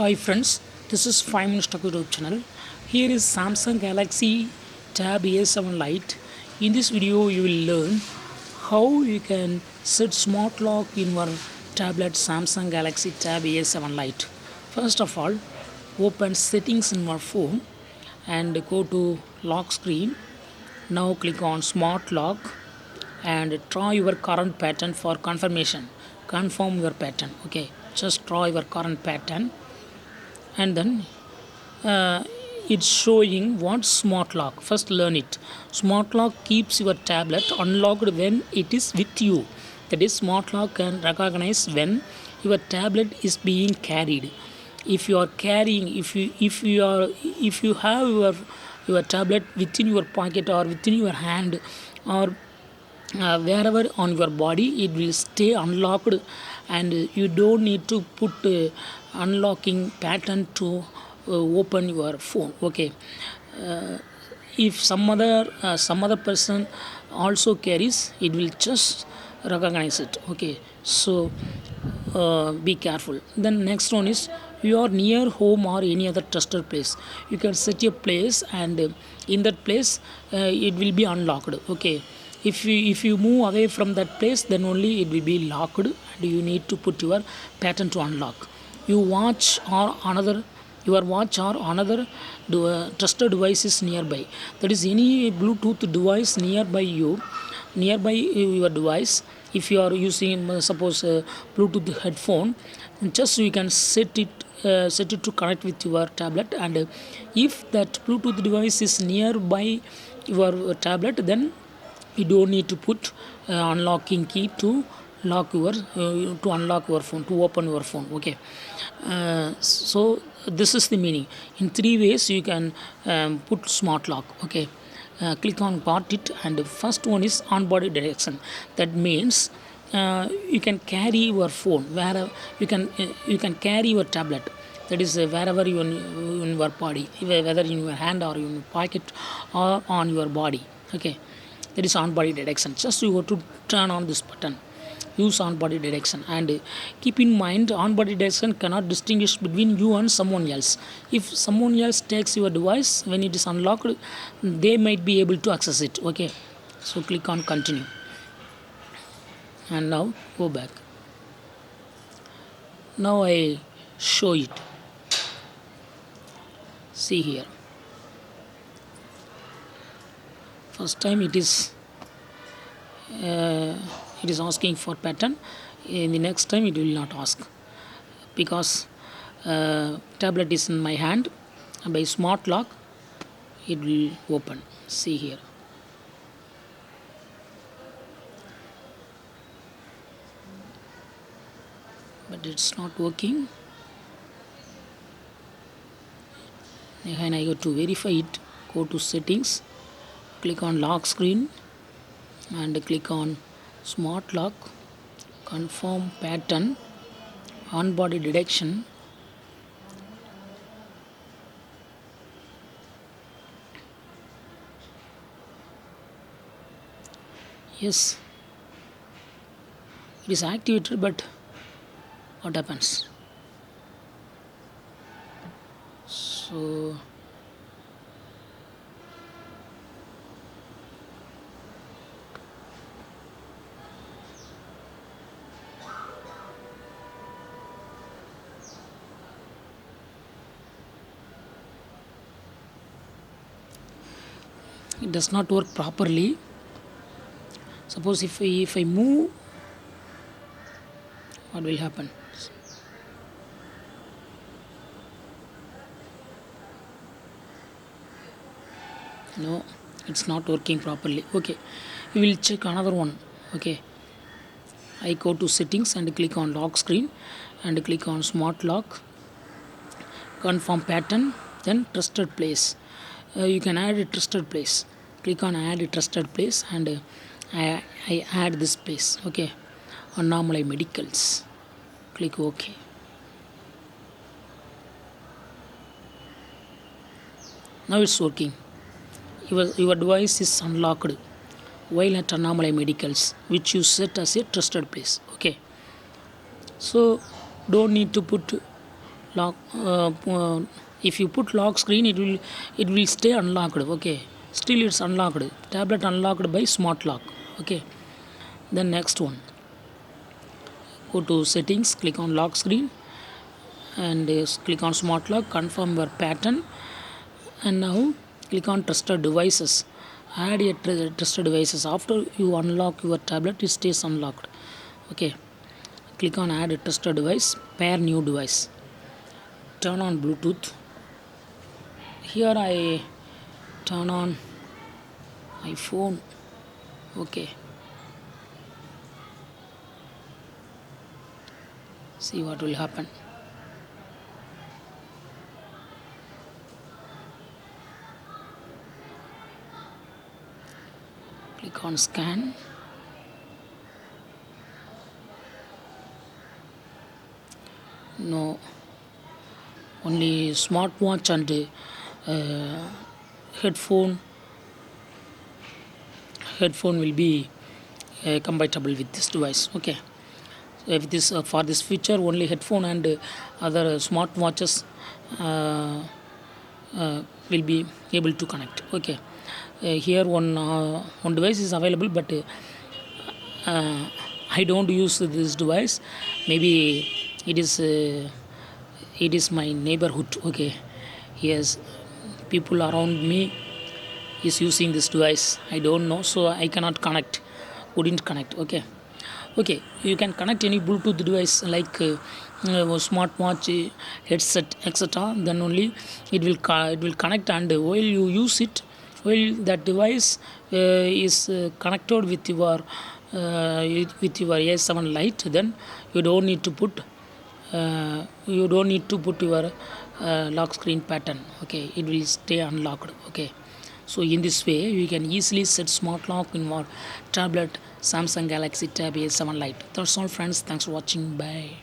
Hi friends, this is 5 Minutes Tech YouTube channel. Here is Samsung Galaxy Tab A7 Lite. In this video, you will learn how you can set smart lock in your tablet Samsung Galaxy Tab A7 Lite. First of all, open settings in your phone and go to lock screen. Now click on smart lock and try your current pattern for confirmation. Confirm your pattern. Okay, just try your current pattern and then uh, it's showing what smart lock. First learn it. Smart lock keeps your tablet unlocked when it is with you. That is, smart lock can recognize when your tablet is being carried. If you are carrying, if you have your tablet within your pocket or within your hand or wherever on your body, it will stay unlocked and you don't need to put unlocking pattern to open your phone. Okay, uh, if some other person also carries, it will just recognize it. Okay, so be careful. Then next one is your near home or any other trusted place. You can set a place and in that place it will be unlocked. Okay, if you move away from that place, then only it will be locked and you need to put your pattern to unlock. You watch or another your watch or another trusted device is nearby. That is, any Bluetooth device nearby your device. If you are using suppose Bluetooth headphone, just you can set it to connect with your tablet, and if that Bluetooth device is nearby your tablet, then you don't need to put unlocking key to unlock your phone, to open your phone. Okay, so this is the meaning. In three ways you can put smart lock. Okay, click on got it, and the first one is on-body detection. That means you can carry your phone wherever. You can carry your tablet, that is wherever you in your body, whether in your hand or in your pocket or on your body. Okay, that is on body detection. Just you have to turn on this button, use on body detection, and keep in mind on body detection cannot distinguish between you and someone else. If someone else takes your device when it is unlocked, they might be able to access it. Okay, so click on continue and now go back. Now I show it. See here, first time it is asking for pattern. In the next time it will not ask, because tablet is in my hand. By smart lock it will open. See here, but it's not working. Again I go to verify it. Go to settings, click on lock screen and click on smart lock, confirm pattern, on body detection. Yes, it is activated, but what happens? So it does not work properly. Suppose if I move, what will happen? No, it's not working properly. Okay, we will check another one. Okay, I go to settings and click on lock screen and click on smart lock, confirm pattern, then trusted place. You can add a trusted place. Click on add a trusted place, and I add this place. Okay, Onbody medicals. Click OK. Now it's working. Your device is unlocked while at Onbody medicals, which you set as a trusted place. Okay, so don't need to put lock if you put lock screen, it will stay unlocked. Okay, still it's unlocked, tablet unlocked by smart lock. Okay, then next one, go to settings, click on lock screen, and click on smart lock, confirm your pattern, and now click on trusted devices, add a trusted devices. After you unlock your tablet, it stays unlocked. Okay, click on add a trusted device, pair new device, turn on Bluetooth. Here I turn on my phone. Okay, see what will happen. Click on scan. No, only smartwatch and headphone will be compatible with this device. Okay, if this for this feature, only headphone and other smartwatches will be able to connect. Okay, here one device is available, but I don't use this device. Maybe it is my neighborhood. Okay, yes, people around me is using this device. I don't know, so I cannot connect, couldn't connect. Okay, okay, you can connect any Bluetooth device like smartwatch, headset, etc. Then only it will connect, and while you use it, while that device is connected with your A7 Lite, then you don't need to put your lock screen pattern. Okay, it will stay unlocked. Okay, so in this way you can easily set smart lock in your tablet Samsung Galaxy Tab A7 Lite. That's all friends, thanks for watching, bye.